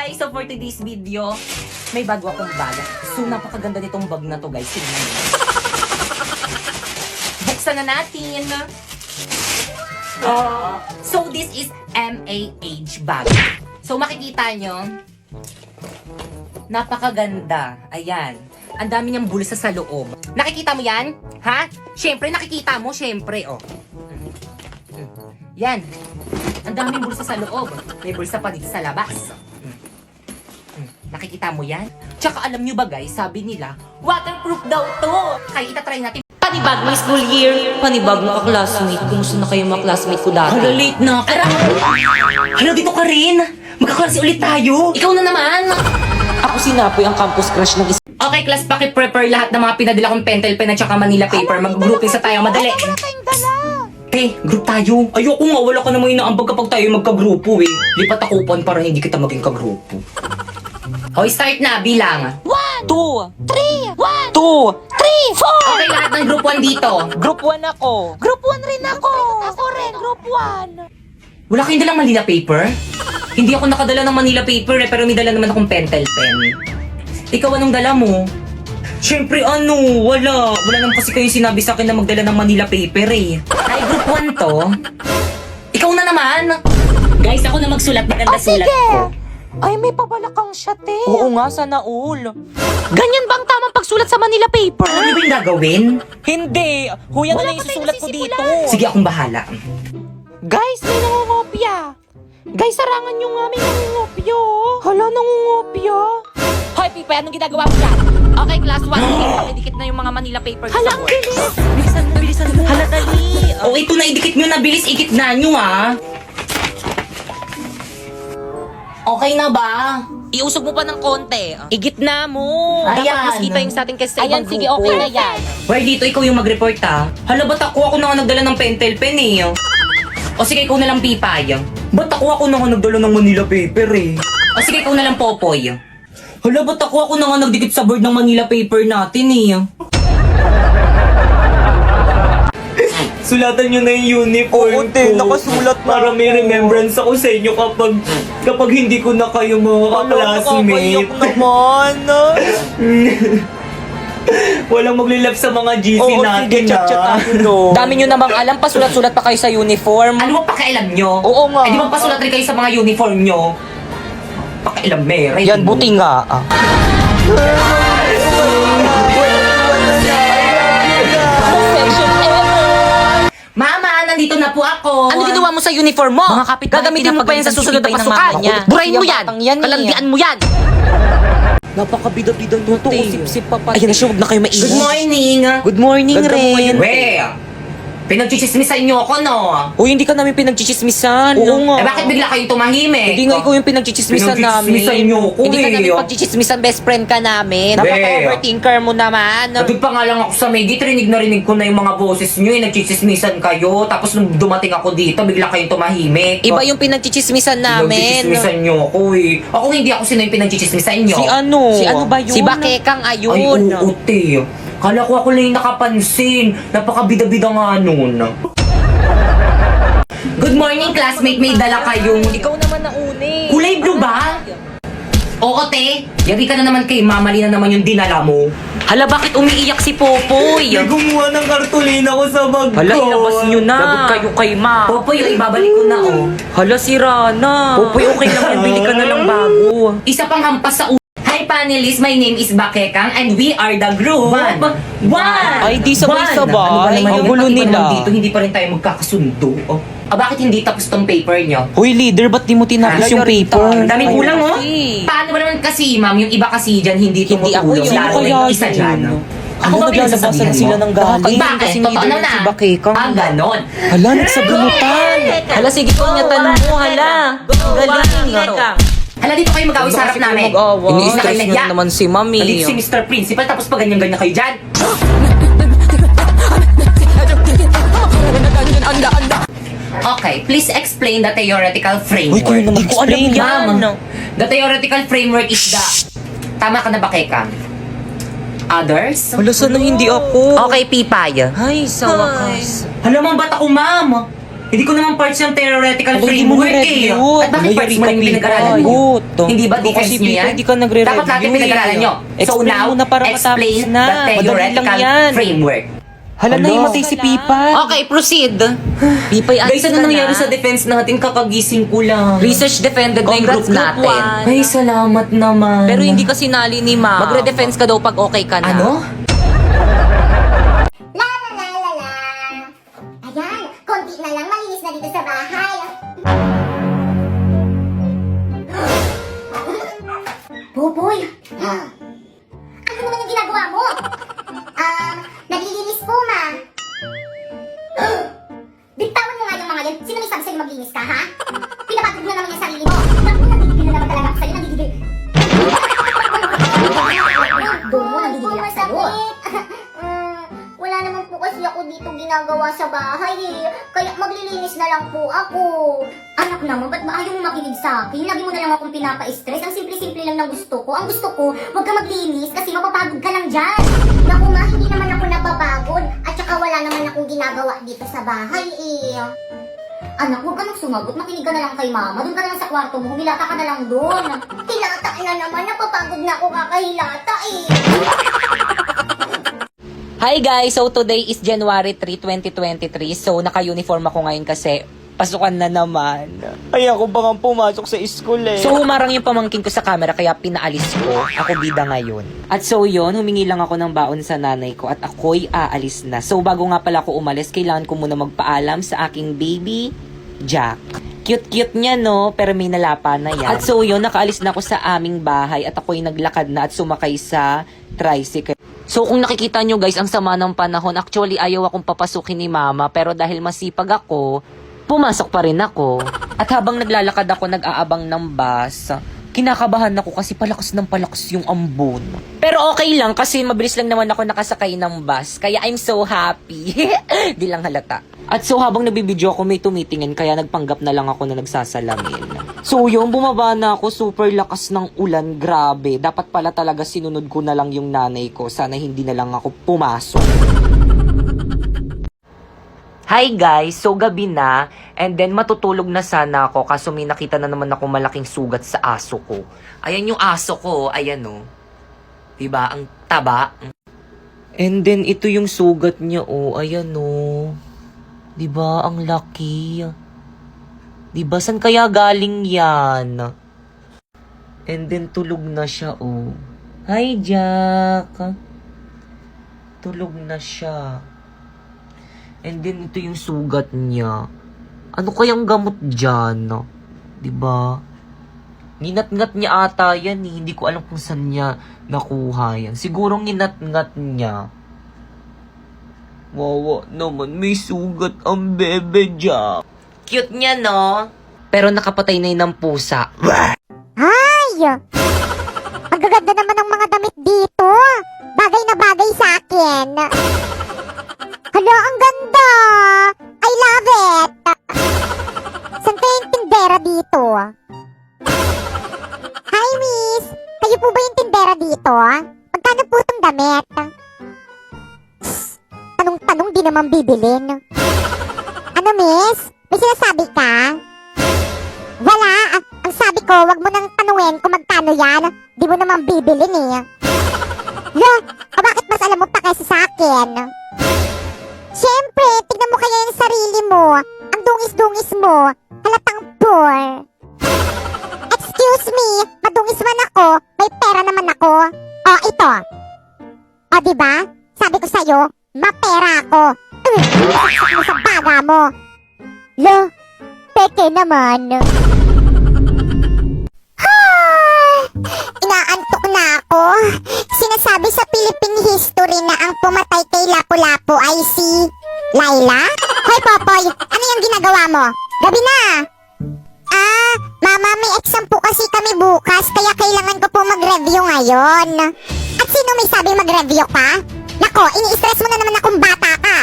guys, so for today's video, may bago akong bag. So napakaganda nitong bag na to guys. Tingnan mo. Buksan na natin. So this is MAH bag. So makikita nyo, napakaganda. Ayan. Ang dami niyang bulsa sa loob. Nakikita mo yan? Ha? Siyempre, nakikita mo. Siyempre, oh. Yan. Ang daming bulsa sa loob. May bulsa pa dito sa labas. Nakikita mo yan? Tsaka alam nyo ba guys, sabi nila, waterproof daw to. Kaya itatry natin. Panibag may school year. Panibag mga classmate. Kumusta na kayo mga classmate ko dati? Hala, late na. Hala, dito ka rin. Magkaklase ulit tayo. Ikaw na naman. Ako si Napoy, ang campus crush ng isa. Okay, class, paki-prepare lahat ng mga pinadala kong pentel pen at saka Manila paper. Mag-grouping sa tayo, madali. Wala kayong dala. Te, group tayo. Ayoko nga, wala ka namang inaambag kapag tayo magka-grupo eh. Lipat ako pan para hindi kita maging ka-grupo. Okay, start na, bilang. 1, 2, 3, 1, 2, 3, 4. Okay, lahat ng group 1 dito. Group 1 ako. Group 1 rin ako. Ako rin, group 1. Wala kayong dalang Manila paper? Hindi ako nakadala ng Manila paper eh, pero may dala naman akong pentel pen. Ikaw anong dala mo? Siyempre ano, wala. Wala naman kasi kayo sinabi sa akin na magdala ng Manila paper eh. Ay, group 1 to. Ikaw na naman. Guys, ako na magsulat. Maganda sulat Sige. ko. Ay, may pabalakang siya, te. Oo nga, sana all. Ganyan bang tamang pagsulat sa Manila paper? Ano ba yung gagawin? Hindi! Huya na Wala lang pa tayo isusulat ko nasisimulan. dito. Sige, akong bahala. Guys, may nangungopya. Guys, sarangan nyo nga, may nangungopya. Hala, nangungopya. Hoy, Pipa, anong ginagawa mo dyan? Okay, class 1. Pakidikit na yung mga Manila paper Hala, sa ang board. bilis. Bilisan mo, bilisan mo. Hala, dali. O, ito na, idikit nyo na. Bilis, ikit na nyo ah. Okay na ba? Iusog mo pa ng konti. Igit na mo. Ayan. Dapat mas kita yung sa atin kasi sa Ayan, ibang sige, grupo. okay na yan. Well, dito ikaw yung mag-report ha. Hala, ba't ako na nga nagdala ng pentel pen eh. O sige, ikaw na lang Pipay. Ba't ako na nga nagdala ng Manila paper eh. O sige, ikaw na lang Popoy. Hala, ba't ako na nga nagdikit sa board ng Manila paper natin eh. Sulatan nyo na yung uniform Oo, te, nakasulat na para may ako. remembrance ako sa inyo kapag hindi ko na kayo mga classmate. naman. Walang maglilap sa mga GC natin no. Dami nyo namang alam, pasulat-sulat pa kayo sa uniform. Ano ba pakialam nyo? Oo nga. Eh di magpasulat rin kayo sa mga uniform nyo. Pakialam, mere. Yan, buti nga. Mama, nandito na po ako. Ano ginawa mo sa uniform mo? Mga kapitbahay, Gagamitin mo pa yan sa susunod na pinapagalitan si pasukan. Pipay ng mama ko. Burahin mo yan. Batang yan eh. Kalandian mo yan. Napakabida-bida nito. Sip-sip pa pa. Ayan na siya, huwag na kayo maingay. Good morning. Good morning, Ganda mo Ren. We, pinagchichismisan nyo ako, no? Uy, hindi ka namin pinagchichismisan. Oo nga. Eh bakit bigla kayong tumahimik? Hindi nga ikaw yung pinagchichismisan namin. Pinagchichismisan nyo ako Hindi ka eh. namin pagchichismisan, best friend ka namin. Be. Napaka-overthinker mo naman. Nagig pa nga lang ako sa Megit, rinig na rinig ko na yung mga boses nyo, nagchichismisan kayo. Tapos nung dumating ako dito, bigla kayong tumahimik. Iba yung pinagchichismisan namin. Pinagchichismisan nyo ako eh. Ako hindi ako sino yung pinagchichismisan nyo. Si ano? Si ano ba yun? Si Bakekang Ay, ayun. oo, te. Kala ko ako lang yung nakapansin. Napakabida-bida nga nun. Good morning, classmate. May dala kayong... Ikaw naman na uni. Kulay blue ba? Oo, te. Yari ka na naman kay Mamali na naman yung dinala mo. Hala, bakit umiiyak si Popoy? gumawa ng kartulina ko sa bag Hala, ilabas nyo na. Labog kayo kay Ma. Popoy, yung ibabalik ko na, oh. Hala, si Rana. Popoy, okay lang yan. Bili ka na lang bago. Isa pang hampas sa Hi, panelists. My name is Bakekang and we are the group. One! Ay, di sabay-sabay. One! Ano ba naman Ang yun? gulo Bakit pa nila. naman dito, hindi pa rin tayo magkakasundo. Oh. Bakit hindi tapos tong paper nyo? Hoy, leader, ba't di mo tinapos yung paper? Daming kulang, oh. Kasi. Paano ba naman kasi, ma'am, yung iba kasi dyan hindi Hindi ako tumutulong. yun. Lalo na yung isa dyan. Ako ba naglalabasan sila ng galing? Bakit? Kasi Totoo leader na. si Bakekang. Ah, ganon. Hala, nagsagamutan. Hala, sige ko niya mo, hala. Galing. Hala, dito kayo mag-away sa harap namin. Ini-stress niya naman si Mami. Nandito si Mr. Principal, tapos pa ganyan-ganyan kayo dyan. Okay, please explain the theoretical framework. Uy, kayo naman Hindi ko alam explain yan. yan. The theoretical framework is the... Tama ka na ba, Keka? Others? Hala, sana hindi ako. Okay, Pipay. Ay, sa wakas. Hala, ma'am, ba't ako, ma'am? Hindi ko naman parts yung theoretical Hindi mo framework na-review. eh. At bakit parts mo yung pinag-aralan nyo? Hindi ba defense Kasi nyo yan? hindi ka nagre-review. Dapat natin pinag-aralan nyo. So Explain now, mo na para matapos explain na. the Madali lang theoretical yan. framework. Hala na himatay si Pipay. Okay, proceed. Pipay, Guys, ano nangyari sa defense natin? Kakagising ko lang. Research defended na yung Congrats, group group natin. one. Ay, salamat naman. Pero hindi ka sinali ni Ma. Magre-defense ka daw pag okay ka na. Ano? La la la la la. Ayan, konti na lang malinis na dito sa bahay. Boboy! Ano naman yung ginagawa mo? Naglilinis po, ma. Bitawan mo nga yung mga yan. Sino may sabi sa'yo maglinis ka, ha? Pinapatid mo na naman yung sarili mo. Naku, nagigigil na naman talaga ako sa'yo. Nagigigil. Doon mo, nagigigil ako sa'yo. Wala naman po kasi ako dito ginagawa sa bahay eh. Kaya maglilinis na lang po ako. Anak naman, ba't ba ayaw mo makinig sa akin? Lagi mo na lang akong pinapa-stress. Ang simple-simple lang ng gusto ko. Ang gusto ko, huwag ka maglinis kasi mapapagod ka lang dyan. Naku ma, hindi naman ako napapagod. At saka wala naman akong ginagawa dito sa bahay eh. Anak, huwag ka nang sumagot. Makinig ka na lang kay mama. Doon ka na lang sa kwarto mo. Humilata ka na lang doon. Hilata na naman. Napapagod na ako kakahilata eh. Hi guys! So today is January 3, 2023. So naka-uniform ako ngayon kasi pasukan na naman. Ay ako ba nga pumasok sa school eh. So humarang yung pamangkin ko sa camera kaya pinaalis ko. Ako bida ngayon. At so yun, humingi lang ako ng baon sa nanay ko at ako'y aalis na. So bago nga pala ako umalis, kailangan ko muna magpaalam sa aking baby, Jack. Cute-cute niya no, pero may nalapa na yan. At so yun, nakaalis na ako sa aming bahay at ako'y naglakad na at sumakay sa tricycle. So kung nakikita nyo guys, ang sama ng panahon, actually ayaw akong papasukin ni mama, pero dahil masipag ako, pumasok pa rin ako. At habang naglalakad ako, nag-aabang ng bus, kinakabahan ako kasi palakas ng palakas yung ambon. Pero okay lang kasi mabilis lang naman ako nakasakay ng bus, kaya I'm so happy. Di lang halata. At so habang nabibidyo ako, may tumitingin, kaya nagpanggap na lang ako na nagsasalamin. So yun, bumaba na ako, super lakas ng ulan, grabe. Dapat pala talaga sinunod ko na lang yung nanay ko, sana hindi na lang ako pumasok. Hi guys, so gabi na, and then matutulog na sana ako kaso may nakita na naman ako malaking sugat sa aso ko. Ayan yung aso ko, ayan o. Diba, ang taba. And then ito yung sugat niya o, ayan o. Diba, ang laki. Diba, saan kaya galing yan? And then tulog na siya o. Hi Jack. Tulog na siya. And then, ito yung sugat niya. Ano kayang gamot dyan? Diba? Ninat-ngat niya ata yan eh. Hindi ko alam kung saan niya nakuha yan. Siguro ninat-ngat niya. Wawa naman, may sugat ang bebe dyan. Cute niya, no? Pero nakapatay na yun ng pusa. Ay! Ang gaganda naman ng mga damit dito. Bagay na bagay sa akin. Hala, ang ganda! I love it! Saan kayo yung tindera dito? Hi, miss! Kayo po ba yung tindera dito? Magkano po itong damit? Psst, tanong-tanong di naman bibilin. Ano, miss? May sinasabi ka? Wala! Ang sabi ko, wag mo nang tanungin kung magkano yan. Di mo naman bibilin eh. Lo, bakit mas alam mo pa kaysa sa akin? Siyempre, tignan mo kaya yung sarili mo. Ang dungis-dungis mo. Halatang poor. Excuse me, madungis man ako. May pera naman ako. O, ito. O, diba? Sabi ko sa'yo, mapera ako. Saksak mo sa baga mo. Lo, peke naman. Inaantok na ako. Sinasabi sa Philippine history na ang pumatay kay Lapu-Lapu ay si Laila? Hoy Popoy, ano yung ginagawa mo? Gabi na! Mama, may exam po kasi kami bukas kaya kailangan ko po mag-review ngayon. At sino may sabi mag-review ka? Nako, ini-stress mo na naman akong bata ka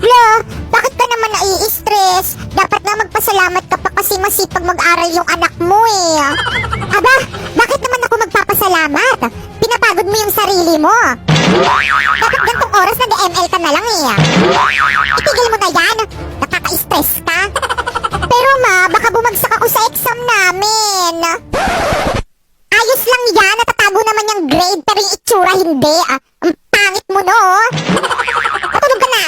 Lo, bakit ka naman nai-stress? Dapat na magpasalamat ka pa kasi masipag mag-aral yung anak mo eh. Aba, bakit naman ako magpapasalamat? Pinapagod mo yung sarili mo. Dapat gantong oras nag-ML ka na lang eh. Itigil mo na yan. Nakakainis pero yung itsura hindi. Ang pangit mo, no? Matulog ka na.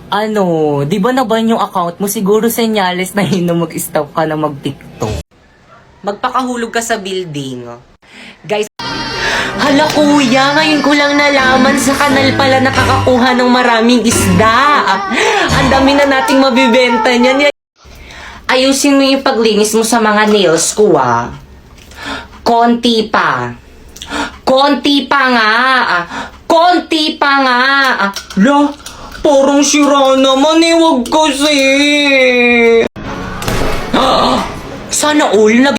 Ano, di ba naban yung account mo? Siguro senyales na yun na mag-stop ka na mag-TikTok. Magpakahulog ka sa building. Guys, Hala kuya, ngayon ko lang nalaman sa kanal pala nakakakuha ng maraming isda. Ang dami na nating mabibenta niyan. Ayusin mo yung paglinis mo sa mga nails ko Konti pa. Konti pa nga. Konti pa nga. Lo, parang sira naman wag kasi. Sana all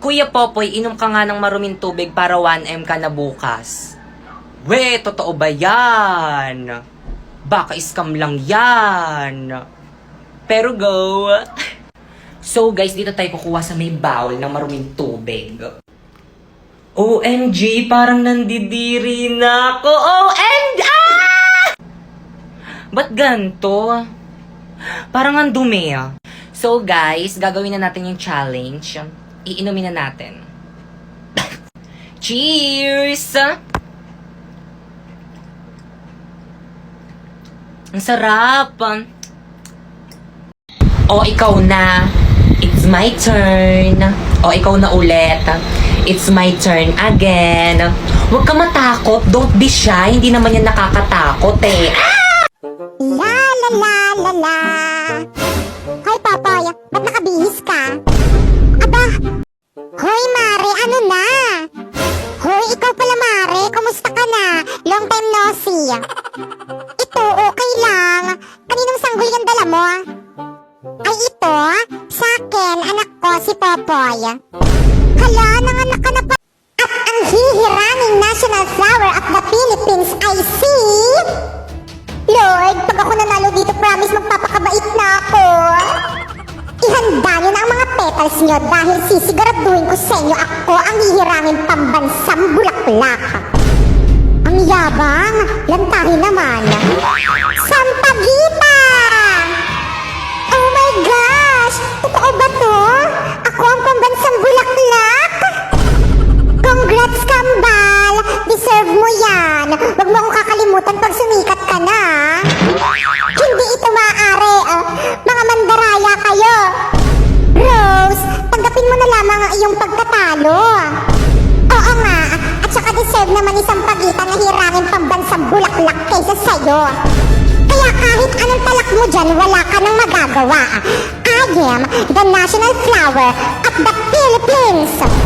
Kuya Popoy, inom ka nga ng maruming tubig para 1M ka na bukas. We, totoo ba yan? Baka scam lang yan. Pero go. So guys, dito tayo kukuha sa may bowl ng maruming tubig. OMG, parang nandidiri na ako. OMG! Ba't ganto? Parang ang dumi So guys, gagawin na natin yung challenge. Iinumin na natin. Cheers! Ang sarap! O, ikaw na. It's my turn. O, ikaw na ulit. It's my turn again. Huwag ka matakot. Don't be shy. Hindi naman yan nakakatakot La la la la la. Hoy, Popoy, ba't nakabihis ka? Aba, hoy, Mare, ano na? Hoy, ikaw pala, Mare, kumusta ka na? Long time no see. Ito, okay lang. Kaninong sanggol yung dala mo? Ay, ito, sa akin, anak ko, si Popoy. Hala, nanganak ka na pa. At ang hihiranging national flower of the Philippines ay si... Lord, pag ako nanalo dito, promise magpapakabait na ako. Ihanda niyo na ang mga petals niyo dahil sisiguraduhin ko sa inyo ako ang hihirangin pambansang bulaklak. Ang yabang, lantahin naman. Sampaguita! Oh my gosh! Totoo ba to? Ako ang pambansang bulaklak? Congrats, Kambal! Deserve mo yan! Huwag mo akong kakalimutan pag sumikat ka na. Hindi ito maaari. Mga mandaraya kayo. Rose, tanggapin mo na lamang ang iyong pagkatalo. Oo nga, at saka deserve naman isang pagitan na hirangin pambansang bulaklak kaysa sa'yo. Kaya kahit anong talak mo dyan, wala ka nang magagawa. I am the national flower of the Philippines.